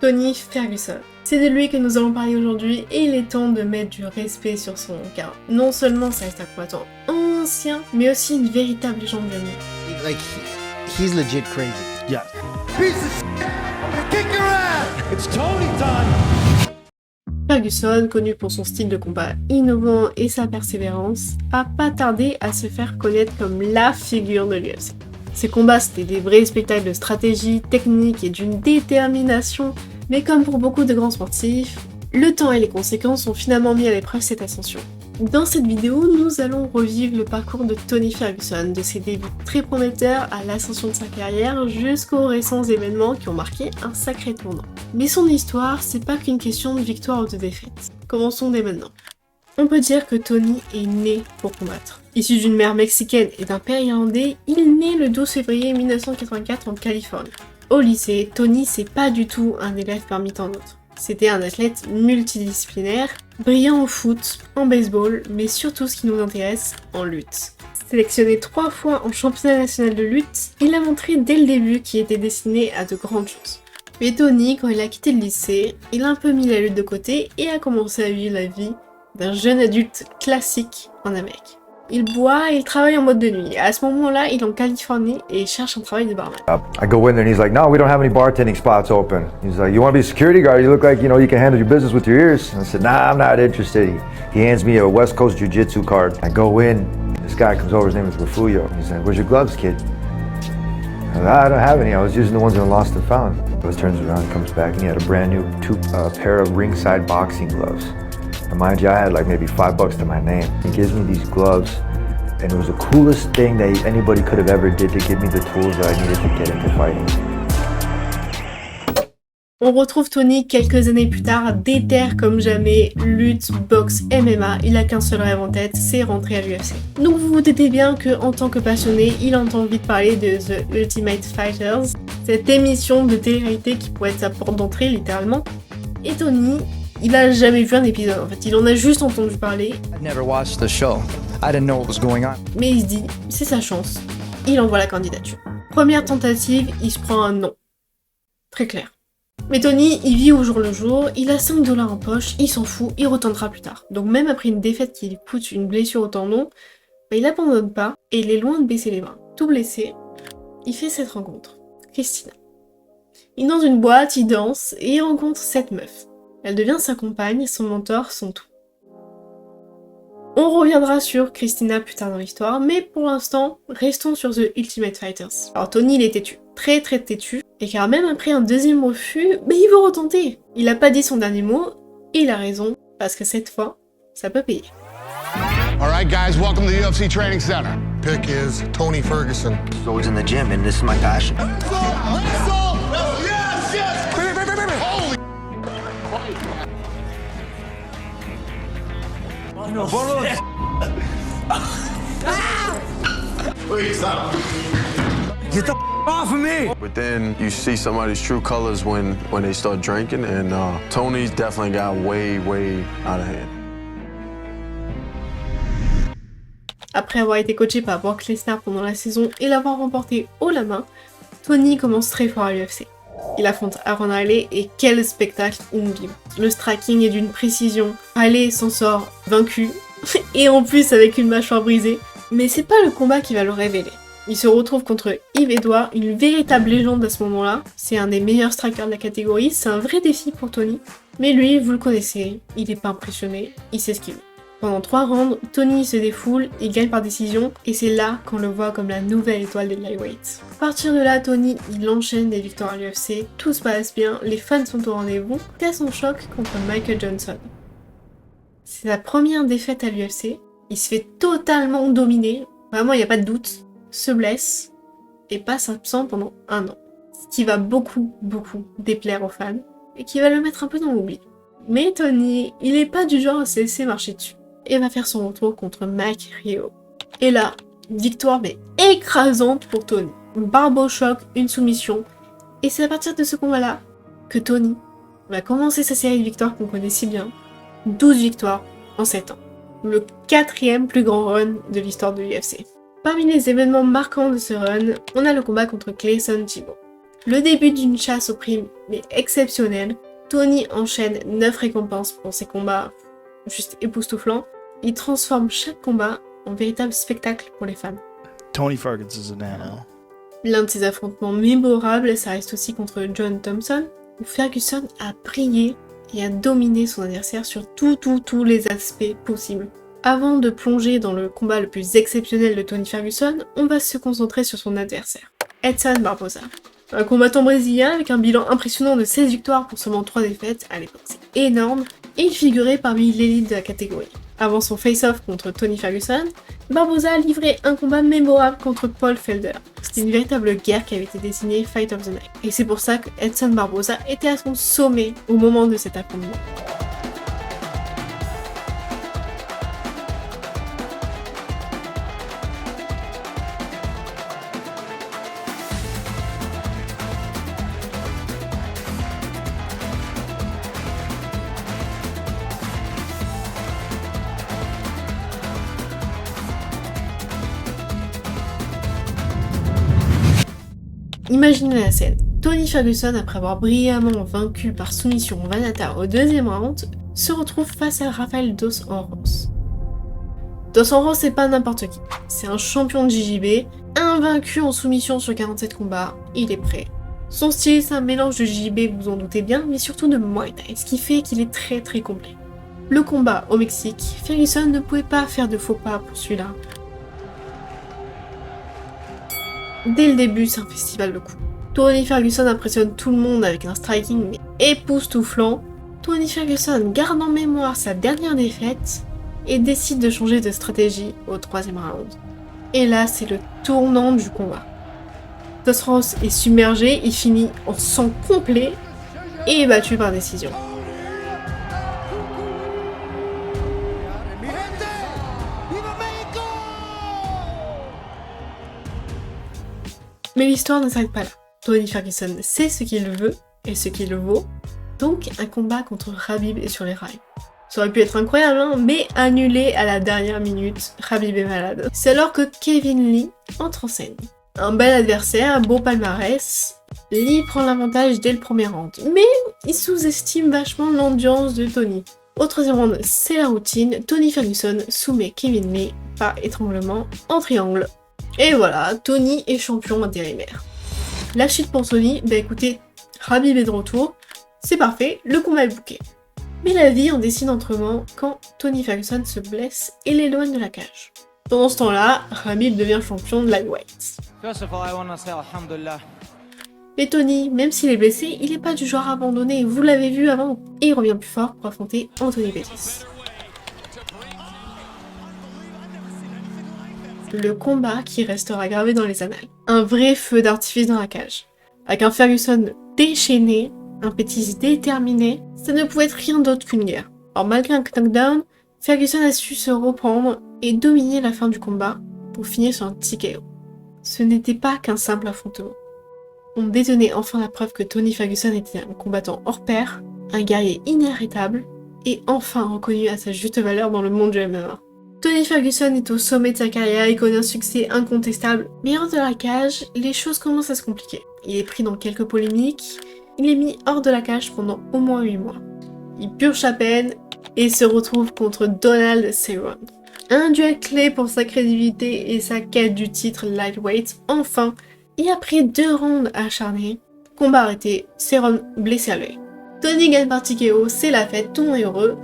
Tony Ferguson. C'est de lui que nous allons parler aujourd'hui et il est temps de mettre du respect sur son nom car non seulement ça reste un combattant ancien, mais aussi une véritable légende de l'MMA. Like, he's legit crazy. Yeah. Piece of shit! I'm gonna kick your ass! It's Tony time! Ferguson, connu pour son style de combat innovant et sa persévérance, a pas tardé à se faire connaître comme la figure de l'UFC. Ses combats c'était des vrais spectacles de stratégie, technique et d'une détermination, mais comme pour beaucoup de grands sportifs, le temps et les conséquences ont finalement mis à l'épreuve cette ascension. Dans cette vidéo, nous allons revivre le parcours de Tony Ferguson, de ses débuts très prometteurs à l'ascension de sa carrière jusqu'aux récents événements qui ont marqué un sacré tournant. Mais son histoire, c'est pas qu'une question de victoire ou de défaite. Commençons dès maintenant. On peut dire que Tony est né pour combattre. Issu d'une mère mexicaine et d'un père irlandais, il naît le 12 février 1984 en Californie. Au lycée, Tony c'est pas du tout un élève parmi tant d'autres. C'était un athlète multidisciplinaire, brillant au foot, en baseball, mais surtout ce qui nous intéresse, en lutte. Sélectionné 3 fois en championnat national de lutte, il a montré dès le début qu'il était destiné à de grandes choses. Mais Tony, quand il a quitté le lycée, il a un peu mis la lutte de côté et a commencé à vivre la vie d'un jeune adulte classique en Amérique. Il boit et il travaille en mode de nuit. À ce moment-là, il est en Californie et il cherche un travail de barman. I go in there and he's like, no, we don't have any bartending spots open. He's like, you want to be a security guard? You look like, you can handle your business with your ears. And I said, nah, I'm not interested. He hands me a West Coast Jiu-Jitsu card. I go in, this guy comes over, his name is Rafuyo. He's like, where's your gloves, kid? I like, I don't have any, I was using the ones in the Lost and Found. He turns around, comes back, and he had a brand new pair of ringside boxing gloves. And mind you, I had like maybe $5 to my name. He gives me these gloves, and it was the coolest thing that anybody could have ever did to give me the tools that I needed to get into fighting. On retrouve Tony quelques années plus tard, déter comme jamais, lutte, boxe, MMA, il a qu'un seul rêve en tête, c'est rentrer à l'UFC. Donc vous vous doutez bien qu'en tant que passionné, il entend vite parler de The Ultimate Fighters, cette émission de télé-réalité qui pourrait être sa porte d'entrée littéralement. Et Tony, il a jamais vu un épisode en fait, il en a juste entendu parler. I'd never watched the show. I didn't know what was going on. Mais il se dit, c'est sa chance, il envoie la candidature. Première tentative, il se prend un non. Très clair. Mais Tony, il vit au jour le jour, il a $5 en poche, il s'en fout, il retentera plus tard. Donc même après une défaite qui lui coûte une blessure au tendon, il abandonne pas et il est loin de baisser les bras. Tout blessé, il fait cette rencontre. Christina. Il est dans une boîte, il danse et il rencontre cette meuf. Elle devient sa compagne, son mentor, son tout. On reviendra sur Christina plus tard dans l'histoire, mais pour l'instant, restons sur The Ultimate Fighters. Alors Tony, il est têtu, très têtu, et car même après un deuxième refus, il veut retenter. Il a pas dit son dernier mot, et il a raison, parce que cette fois, ça peut payer. Alright guys, welcome to the UFC Training Center. Pick is Tony Ferguson. He's always in the gym, and this is my passion. Yes, yes! Holy! Wait, stop. Get the off of me! But then you see somebody's true colors when they start drinking, and Tony's definitely got way out of hand. Après avoir été coaché par Brock Lesnar pendant la saison et l'avoir remporté haut la main, Tony commence très fort à l'UFC. Il affronte Aaron Riley et quel spectacle il nous livre. Le striking est d'une précision. Riley s'en sort vaincu, et en plus avec une mâchoire brisée. Mais c'est pas le combat qui va le révéler. Il se retrouve contre Yves Edouard, une véritable légende à ce moment-là. C'est un des meilleurs strikers de la catégorie, c'est un vrai défi pour Tony. Mais lui, vous le connaissez, il est pas impressionné, il sait ce qu'il veut. Pendant 3 rounds, Tony se défoule, il gagne par décision, et c'est là qu'on le voit comme la nouvelle étoile des lightweights. À partir de là, Tony, il enchaîne des victoires à l'UFC, tout se passe bien, les fans sont au rendez-vous, qu'à son choc contre Michael Johnson. C'est sa première défaite à l'UFC, il se fait totalement dominer, vraiment il n'y a pas de doute, se blesse, et passe absent pendant 1 an. Ce qui va beaucoup déplaire aux fans, et qui va le mettre un peu dans l'oubli. Mais Tony, il est pas du genre à se laisser marcher dessus. Et va faire son retour contre Mike Rio. Et là, victoire mais écrasante pour Tony. Barbe au choc, une soumission. Et c'est à partir de ce combat-là que Tony va commencer sa série de victoires qu'on connaît si bien. 12 victoires en 7 ans. Le 4e plus grand run de l'histoire de l'UFC. Parmi les événements marquants de ce run, on a le combat contre Clayson Tebow. Le début d'une chasse aux primes mais exceptionnelle. Tony enchaîne 9 récompenses pour ses combats juste époustouflants. Il transforme chaque combat en véritable spectacle pour les fans. Tony Ferguson's a nano. L'un de ses affrontements mémorables, ça reste aussi contre John Thompson, où Ferguson a brillé et a dominé son adversaire sur tous les aspects possibles. Avant de plonger dans le combat le plus exceptionnel de Tony Ferguson, on va se concentrer sur son adversaire, Edson Barboza. Un combattant brésilien avec un bilan impressionnant de 16 victoires pour seulement 3 défaites, à l'époque c'est énorme, et il figurait parmi l'élite de la catégorie. Avant son face-off contre Tony Ferguson, Barboza a livré un combat mémorable contre Paul Felder. C'était une véritable guerre qui avait été désignée Fight of the Night. Et c'est pour ça que Edson Barboza était à son sommet au moment de cet affrontement. Imaginez la scène. Tony Ferguson, après avoir brillamment vaincu par soumission Vannata au deuxième round, se retrouve face à Rafael Dos Anjos. Dos Anjos, c'est pas n'importe qui. C'est un champion de JJB, invaincu en soumission sur 47 combats, il est prêt. Son style, c'est un mélange de JJB, vous en doutez bien, mais surtout de Muay Thai, ce qui fait qu'il est très complet. Le combat au Mexique, Ferguson ne pouvait pas faire de faux pas pour celui-là. Dès le début, c'est un festival de coups. Tony Ferguson impressionne tout le monde avec un striking mais époustouflant. Tony Ferguson garde en mémoire sa dernière défaite et décide de changer de stratégie au troisième round. Et là, c'est le tournant du combat. Dos Anjos est submergé, il finit en sang complet et est battu par décision. Mais l'histoire ne s'arrête pas là. Tony Ferguson sait ce qu'il veut et ce qu'il vaut, donc un combat contre Khabib est sur les rails. Ça aurait pu être incroyable, hein, mais annulé à la dernière minute, Khabib est malade. C'est alors que Kevin Lee entre en scène. Un bel adversaire, un beau palmarès, Lee prend l'avantage dès le premier round, mais il sous-estime vachement l'ambiance de Tony. Au troisième round, c'est la routine, Tony Ferguson soumet Kevin Lee par étranglement en triangle. Et voilà, Tony est champion intérimaire. La chute pour Tony, bah écoutez, Khabib est de retour, c'est parfait, le combat est bouqué. Mais la vie en décide autrement quand Tony Ferguson se blesse et l'éloigne de la cage. Pendant ce temps-là, Khabib devient champion de lightweight. Mais Tony, même s'il est blessé, il n'est pas du genre à abandonner, vous l'avez vu avant, et il revient plus fort pour affronter Anthony Pettis. Le combat qui restera gravé dans les annales. Un vrai feu d'artifice dans la cage. Avec un Ferguson déchaîné, un Pettis déterminé, ça ne pouvait être rien d'autre qu'une guerre. Alors malgré un knockdown, Ferguson a su se reprendre et dominer la fin du combat pour finir sur un TKO. Ce n'était pas qu'un simple affrontement. On détenait enfin la preuve que Tony Ferguson était un combattant hors pair, un guerrier inarrêtable et enfin reconnu à sa juste valeur dans le monde du MMA. Tony Ferguson est au sommet de sa carrière, il connaît un succès incontestable, mais hors de la cage, les choses commencent à se compliquer. Il est pris dans quelques polémiques, il est mis hors de la cage pendant au moins 8 mois. Il purge sa peine et se retrouve contre Donald Cerrone. Un duel clé pour sa crédibilité et sa quête du titre lightweight, enfin, et après 2 rounds acharnés, combat arrêté, Cerrone blessé à l'œil. Tony gagne par TKO, c'est la fête, tout le monde est heureux,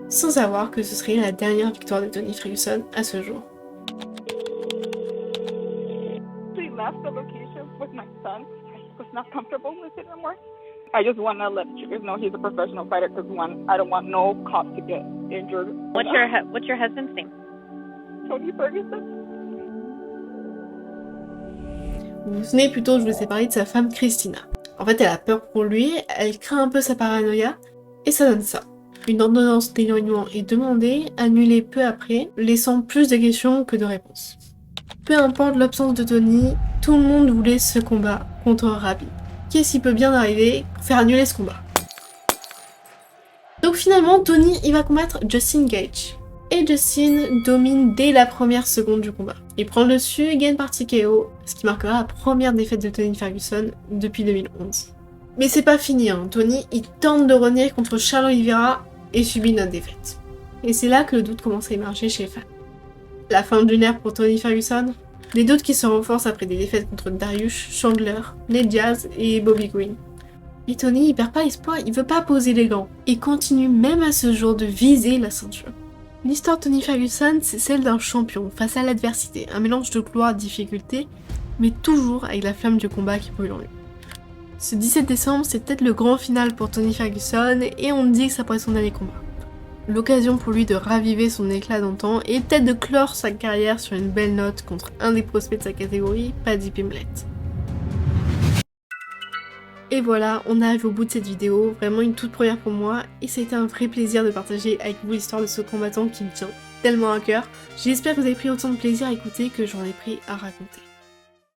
sans savoir que ce serait la dernière victoire de Tony Ferguson à ce jour. We left the location with my son. I was not comfortable with it anymore. I just want to let you guys know he's a professional fighter because one, I don't want no cop to get injured. What's your husband's name? Tony Ferguson. Vous vous souvenez plutôt, je vous ai parlé de sa femme Christina. En fait, elle a peur pour lui, elle craint un peu sa paranoïa, et ça donne ça. Une ordonnance d'éloignement est demandée, annulée peu après, laissant plus de questions que de réponses. Peu importe l'absence de Tony, tout le monde voulait ce combat contre Khabib. Qu'est-ce qui peut bien arriver pour faire annuler ce combat? Donc finalement, Tony, il va combattre Justin Gaethje. Et Justin domine dès la première seconde du combat. Il prend le dessus, gagne par TKO, ce qui marquera la première défaite de Tony Ferguson depuis 2011. Mais c'est pas fini, hein. Tony il tente de revenir contre Charles Oliveira et subit une autre défaite. Et c'est là que le doute commence à émerger chez les fans. La fin d'une ère pour Tony Ferguson? Des doutes qui se renforcent après des défaites contre Darius, Chandler, Nate Diaz et Bobby Green. Et Tony il perd pas espoir, il veut pas poser les gants. Il continue même à ce jour de viser la ceinture. L'histoire de Tony Ferguson, c'est celle d'un champion face à l'adversité, un mélange de gloire et de difficulté, mais toujours avec la flamme du combat qui brûle en lui. Ce 17 décembre, c'est peut-être le grand final pour Tony Ferguson et on dit que ça pourrait être son dernier combat. L'occasion pour lui de raviver son éclat d'antan et peut-être de clore sa carrière sur une belle note contre un des prospects de sa catégorie, Paddy Pimblett. Et voilà, on arrive au bout de cette vidéo, vraiment une toute première pour moi, et ça a été un vrai plaisir de partager avec vous l'histoire de ce combattant qui me tient tellement à cœur. J'espère que vous avez pris autant de plaisir à écouter que j'en ai pris à raconter.